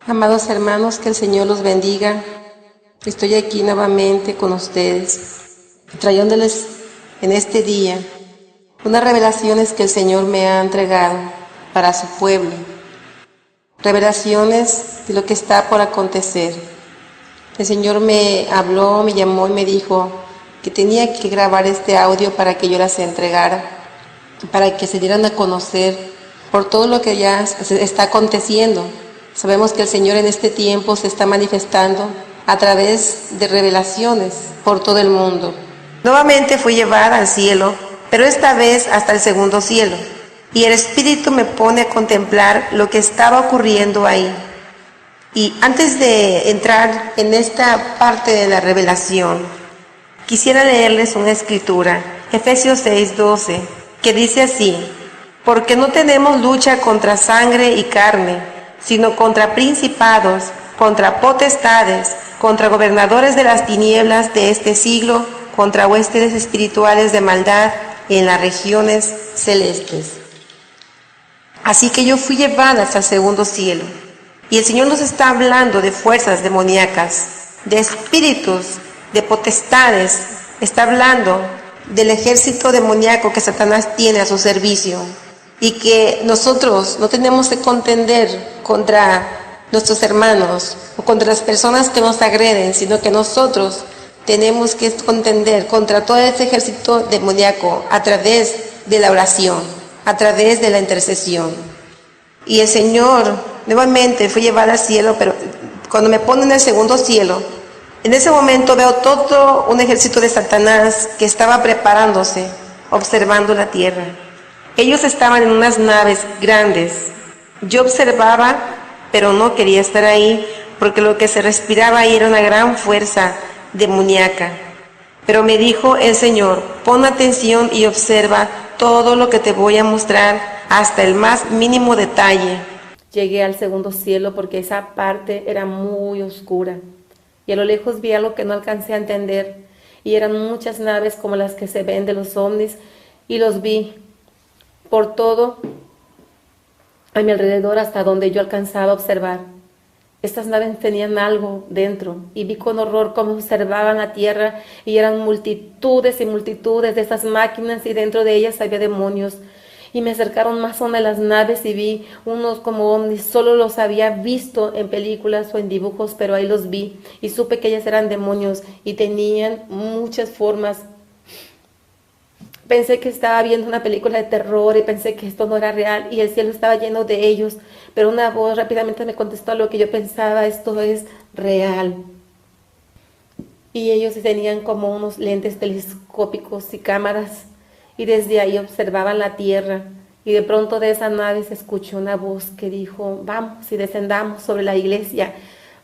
Amados hermanos, que el Señor los bendiga. Estoy aquí nuevamente con ustedes, trayéndoles en este día unas revelaciones que el Señor me ha entregado para su pueblo. Revelaciones de lo que está por acontecer. El Señor me habló, me llamó y me dijo que tenía que grabar este audio para que yo las entregara, para que se dieran a conocer por todo lo que ya está aconteciendo. Sabemos que el Señor en este tiempo se está manifestando a través de revelaciones por todo el mundo. Nuevamente fui llevada al cielo, pero esta vez hasta el segundo cielo, y el Espíritu me pone a contemplar lo que estaba ocurriendo ahí. Y antes de entrar en esta parte de la revelación, quisiera leerles una escritura, Efesios 6:12, que dice así: porque no tenemos lucha contra sangre y carne, sino contra principados, contra potestades, contra gobernadores de las tinieblas de este siglo, contra huestes espirituales de maldad en las regiones celestes. Así que yo fui llevada hasta el segundo cielo, y el Señor nos está hablando de fuerzas demoníacas, de espíritus, de potestades, está hablando del ejército demoníaco que Satanás tiene a su servicio, y que nosotros no tenemos que contender contra nuestros hermanos o contra las personas que nos agreden, sino que nosotros tenemos que contender contra todo ese ejército demoníaco a través de la oración, a través de la intercesión. Y el Señor nuevamente fue llevado al cielo, pero cuando me pone en el segundo cielo, en ese momento veo todo un ejército de Satanás que estaba preparándose, observando la tierra. Ellos estaban en unas naves grandes. Yo observaba, pero no quería estar ahí, porque lo que se respiraba ahí era una gran fuerza demoníaca. Pero me dijo el Señor: pon atención y observa todo lo que te voy a mostrar hasta el más mínimo detalle. Llegué al segundo cielo porque esa parte era muy oscura y a lo lejos vi algo que no alcancé a entender, y eran muchas naves como las que se ven de los ovnis, y los vi por todo a mi alrededor hasta donde yo alcanzaba a observar. Estas naves tenían algo dentro, y vi con horror cómo observaban la tierra, y eran multitudes y multitudes de esas máquinas, y dentro de ellas había demonios. Y me acercaron más a una de las naves y vi unos como ovnis. Solo los había visto en películas o en dibujos, pero ahí los vi y supe que ellas eran demonios y tenían muchas formas. Pensé que estaba viendo una película de terror y pensé que esto no era real, y el cielo estaba lleno de ellos, pero una voz rápidamente me contestó a lo que yo pensaba: esto es real. Y ellos tenían como unos lentes telescópicos y cámaras, y desde ahí observaban la tierra, y de pronto de esa nave se escuchó una voz que dijo: vamos y descendamos sobre la iglesia,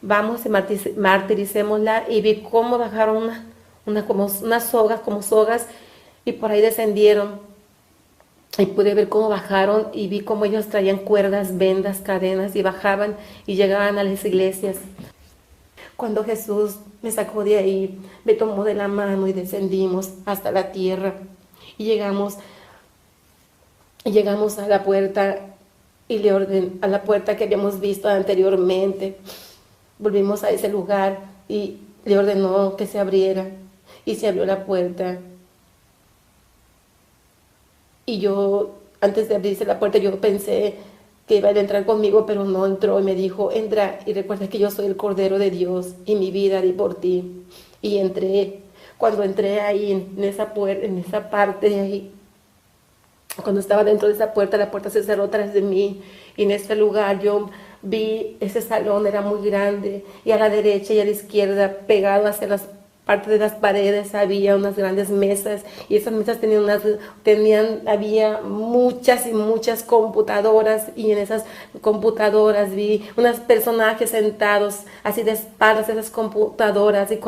vamos y martiricémosla. Y vi cómo bajaron como unas sogas, y por ahí descendieron, y pude ver cómo bajaron, y vi cómo ellos traían cuerdas, vendas, cadenas, y bajaban y llegaban a las iglesias. Cuando Jesús me sacó de ahí, me tomó de la mano y descendimos hasta la tierra, y llegamos a la puerta, y le ordené a la puerta que habíamos visto anteriormente. Volvimos a ese lugar y le ordenó que se abriera, y se abrió la puerta. Y yo, antes de abrirse la puerta, yo pensé que iba a entrar conmigo, pero no entró, y me dijo: entra y recuerda que yo soy el Cordero de Dios, y mi vida di por ti. Y entré. Cuando entré ahí en esa puerta, en esa parte de ahí, cuando estaba dentro de esa puerta, la puerta se cerró tras de mí, y en ese lugar yo vi ese salón, era muy grande, y a la derecha y a la izquierda, pegado hacia las parte de las paredes, había unas grandes mesas, y esas mesas había muchas y muchas computadoras, y en esas computadoras vi unos personajes sentados así de espaldas a esas computadoras, y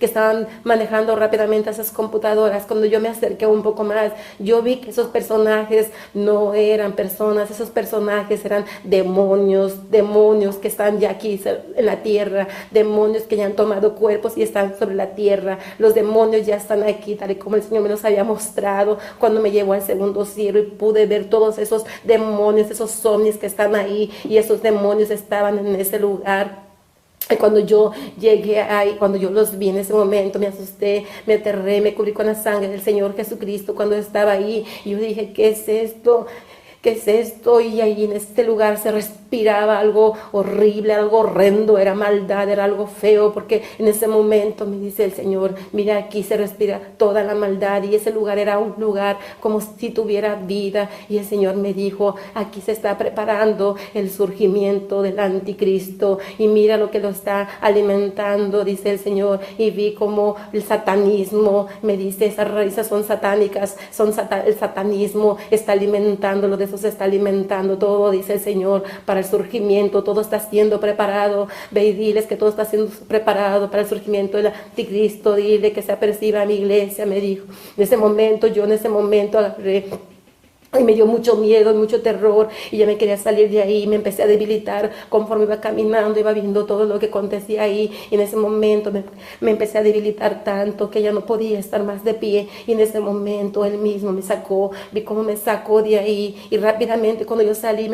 que estaban manejando rápidamente esas computadoras. Cuando yo me acerqué un poco más, yo vi que esos personajes no eran personas, esos personajes eran demonios que están ya aquí en la tierra, demonios que ya han tomado cuerpos y están sobre la tierra. Los demonios ya están aquí, tal y como el Señor me los había mostrado cuando me llevó al segundo cielo y pude ver todos esos demonios, esos ovnis que están ahí, y esos demonios estaban en ese lugar. Y cuando yo llegué ahí, cuando yo los vi en ese momento, me asusté, me aterré, me cubrí con la sangre del Señor Jesucristo cuando estaba ahí. Y yo dije, ¿qué es esto? ¿Qué es esto? Y ahí en este lugar se respiraba algo horrible, algo horrendo, era maldad, era algo feo, porque en ese momento me dice el Señor, mira, aquí se respira toda la maldad, y ese lugar era un lugar como si tuviera vida. Y el Señor me dijo, aquí se está preparando el surgimiento del anticristo, y mira lo que lo está alimentando, dice el Señor. Y vi como el satanismo, me dice, esas raíces son satánicas, el satanismo está alimentándolo, de eso se está alimentando todo, dice el Señor, para el surgimiento. Todo está siendo preparado. Ve y diles que todo está siendo preparado para el surgimiento del anticristo. Dile que se aperciba a mi iglesia, me dijo. En ese momento agarré, y me dio mucho miedo, mucho terror, y ya me quería salir de ahí. Me empecé a debilitar conforme iba caminando, iba viendo todo lo que acontecía ahí, y en ese momento me empecé a debilitar tanto que ya no podía estar más de pie. Y en ese momento Él mismo me sacó, vi cómo me sacó de ahí, y rápidamente cuando yo salí,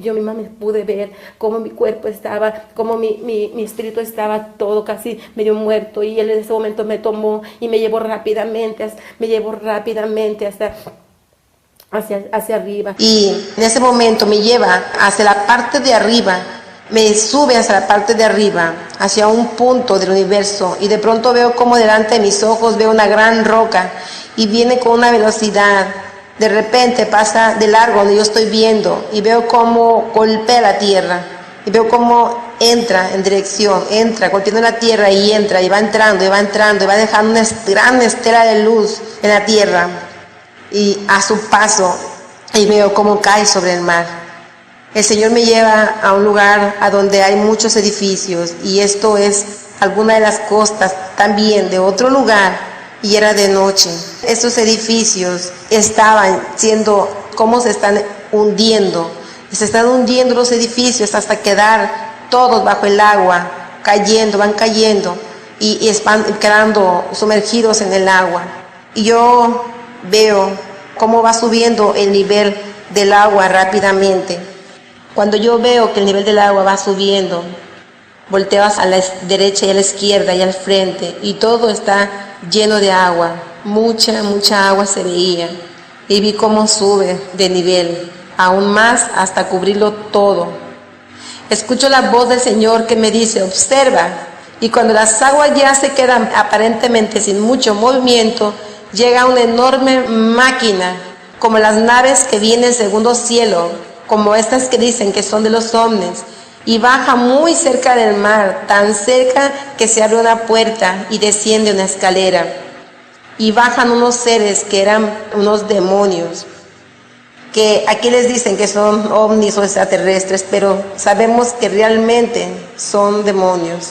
yo misma me pude ver cómo mi cuerpo estaba, cómo mi espíritu estaba todo casi medio muerto, y Él en ese momento me tomó y me llevó rápidamente hacia arriba. Y en ese momento me lleva hacia la parte de arriba, me sube hacia la parte de arriba, hacia un punto del universo, y de pronto veo como delante de mis ojos veo una gran roca, y viene con una velocidad. De repente pasa de largo donde yo estoy viendo, y veo cómo golpea la tierra, y veo cómo entra en dirección, entra golpeando la tierra, y entra, y va entrando, y va entrando, y va dejando una gran estela de luz en la tierra, y a su paso, y veo cómo cae sobre el mar. El Señor me lleva a un lugar a donde hay muchos edificios, y esto es alguna de las costas también de otro lugar, y era de noche. Estos edificios estaban siendo, cómo se están hundiendo, se están hundiendo los edificios hasta quedar todos bajo el agua, cayendo, van cayendo, y están quedando sumergidos en el agua. Y yo veo cómo va subiendo el nivel del agua rápidamente. Cuando yo veo que el nivel del agua va subiendo, volteo a la derecha y a la izquierda y al frente, y todo está lleno de agua. Mucha agua se veía, y vi cómo sube de nivel, aún más hasta cubrirlo todo. Escucho la voz del Señor que me dice, observa, y cuando las aguas ya se quedan aparentemente sin mucho movimiento, llega una enorme máquina, como las naves que vienen del segundo cielo, como estas que dicen que son de los ovnis, y baja muy cerca del mar, tan cerca que se abre una puerta y desciende una escalera. Y bajan unos seres que eran unos demonios, que aquí les dicen que son ovnis o extraterrestres, pero sabemos que realmente son demonios.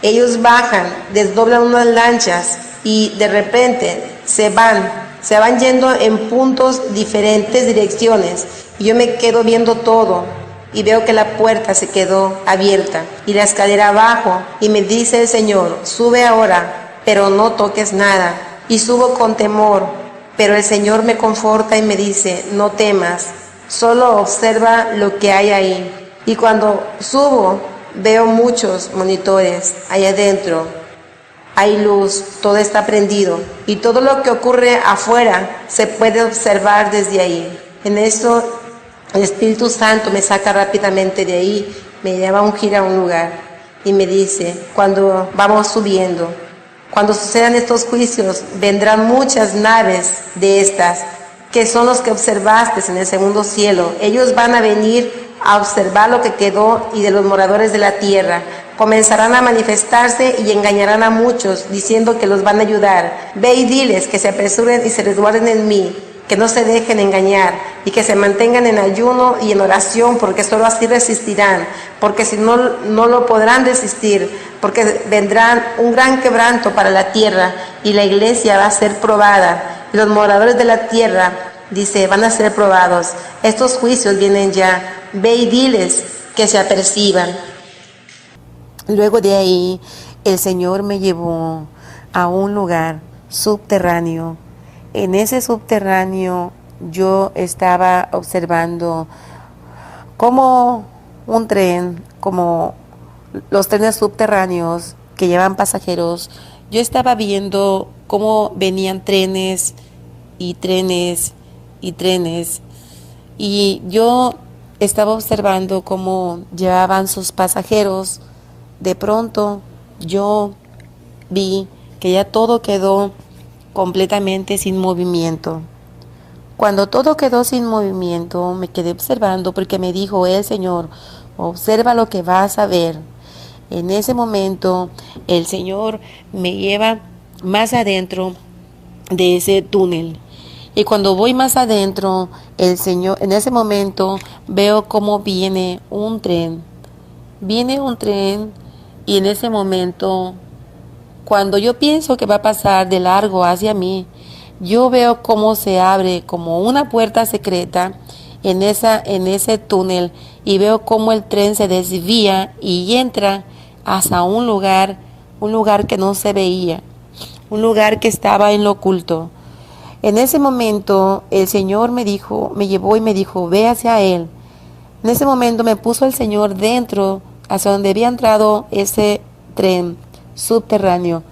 Ellos bajan, desdoblan unas lanchas, y de repente se van yendo en puntos diferentes direcciones, y yo me quedo viendo todo, y veo que la puerta se quedó abierta y la escalera abajo, y me dice el Señor, sube ahora, pero no toques nada. Y subo con temor, pero el Señor me conforta y me dice, no temas, solo observa lo que hay ahí. Y cuando subo, veo muchos monitores allá adentro. Hay luz, todo está prendido, y todo lo que ocurre afuera se puede observar desde ahí. En eso el Espíritu Santo me saca rápidamente de ahí, me lleva a ungir a un lugar y me dice, cuando vamos subiendo, cuando sucedan estos juicios, vendrán muchas naves de estas, que son los que observaste en el segundo cielo. Ellos van a venir a observar lo que quedó y de los moradores de la tierra. Comenzarán a manifestarse y engañarán a muchos, diciendo que los van a ayudar. Ve y diles que se apresuren y se resguarden en mí, que no se dejen engañar y que se mantengan en ayuno y en oración, porque solo así resistirán, porque si no, no lo podrán resistir, porque vendrán un gran quebranto para la tierra y la iglesia va a ser probada. Y los moradores de la tierra, dice, van a ser probados. Estos juicios vienen ya. Ve y diles que se aperciban. Luego de ahí, el Señor me llevó a un lugar subterráneo. En ese subterráneo yo estaba observando como un tren, como los trenes subterráneos que llevan pasajeros. Yo estaba viendo cómo venían trenes y trenes y trenes, y yo estaba observando cómo llevaban sus pasajeros. De pronto yo vi que ya todo quedó completamente sin movimiento. Cuando todo quedó sin movimiento, me quedé observando porque me dijo el Señor, observa lo que vas a ver. En ese momento, el Señor me lleva más adentro de ese túnel. Y cuando voy más adentro, el Señor, en ese momento, veo cómo viene un tren. Viene un tren y en ese momento, cuando yo pienso que va a pasar de largo hacia mí, yo veo cómo se abre como una puerta secreta en ese túnel, y veo cómo el tren se desvía y entra hacia un lugar que no se veía, un lugar que estaba en lo oculto. En ese momento el Señor me llevó y me dijo, ve hacia él. En ese momento me puso el Señor dentro, hacia donde había entrado ese tren subterráneo.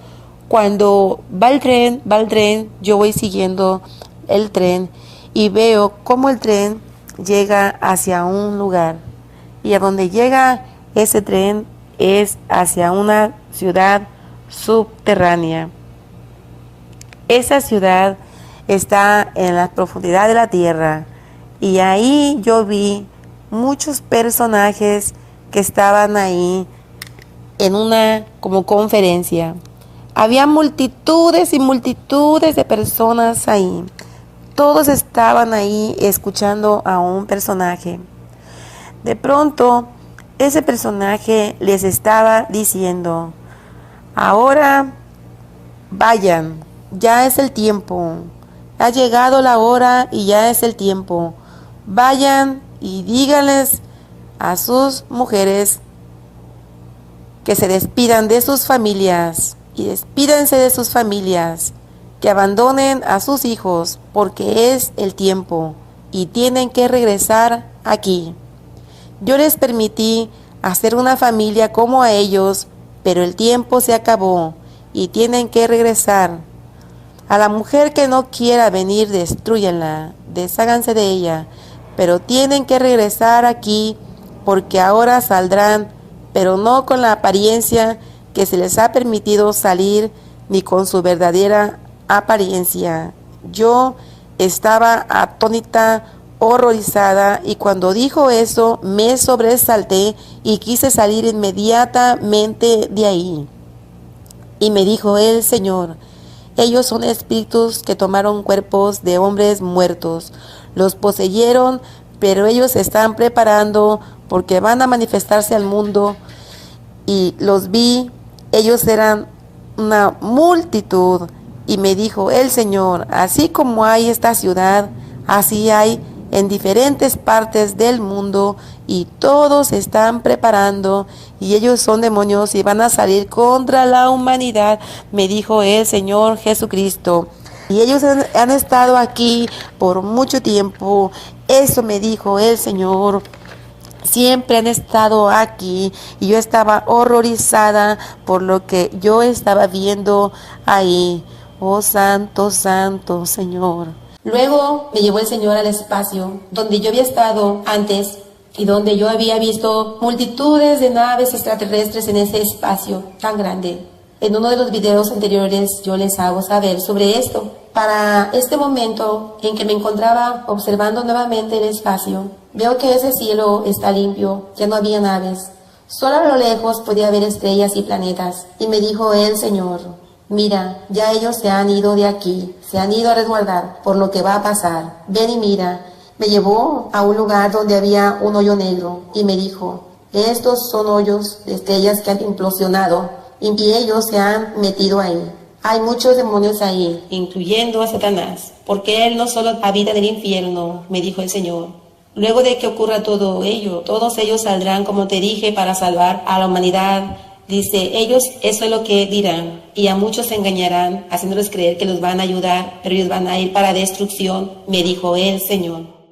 Cuando va el tren, yo voy siguiendo el tren y veo cómo el tren llega hacia un lugar. Y a donde llega ese tren es hacia una ciudad subterránea. Esa ciudad está en la profundidad de la tierra, y ahí yo vi muchos personajes que estaban ahí en una como conferencia. Había multitudes y multitudes de personas ahí. Todos estaban ahí escuchando a un personaje. De pronto, ese personaje les estaba diciendo, ahora vayan, ya es el tiempo. Ha llegado la hora y ya es el tiempo. Vayan y díganles a sus mujeres que se despidan de sus familias, y despídense de sus familias, que abandonen a sus hijos, porque es el tiempo y tienen que regresar aquí. Yo les permití hacer una familia como a ellos, pero el tiempo se acabó y tienen que regresar. A la mujer que no quiera venir, destrúyanla, desháganse de ella, pero tienen que regresar aquí, porque ahora saldrán, pero no con la apariencia que se les ha permitido salir, ni con su verdadera apariencia. Yo estaba atónita, horrorizada, y cuando dijo eso me sobresalté y quise salir inmediatamente de ahí. Y me dijo el Señor, ellos son espíritus que tomaron cuerpos de hombres muertos, los poseyeron, pero ellos se están preparando porque van a manifestarse al mundo. Y los vi, ellos eran una multitud, y me dijo el Señor, así como hay esta ciudad, así hay en diferentes partes del mundo, y todos se están preparando, y ellos son demonios y van a salir contra la humanidad, me dijo el Señor Jesucristo. Y ellos han estado aquí por mucho tiempo, eso me dijo el Señor. Siempre han estado aquí, y yo estaba horrorizada por lo que yo estaba viendo ahí. Oh, santo, santo Señor. Luego me llevó el Señor al espacio, donde yo había estado antes y donde yo había visto multitudes de naves extraterrestres en ese espacio tan grande. En uno de los videos anteriores yo les hago saber sobre esto. Para este momento en que me encontraba observando nuevamente el espacio, veo que ese cielo está limpio, ya no había naves. Solo a lo lejos podía ver estrellas y planetas. Y me dijo el Señor, mira, ya ellos se han ido de aquí, se han ido a resguardar por lo que va a pasar. Ven y mira. Me llevó a un lugar donde había un hoyo negro y me dijo, estos son hoyos de estrellas que han implosionado y ellos se han metido ahí. Hay muchos demonios ahí, incluyendo a Satanás, porque él no solo habita en el infierno, me dijo el Señor. Luego de que ocurra todo ello, todos ellos saldrán, como te dije, para salvar a la humanidad Dice, ellos eso es lo que dirán, y a muchos se engañarán, haciéndoles creer que los van a ayudar, pero ellos van a ir para destrucción, me dijo el Señor.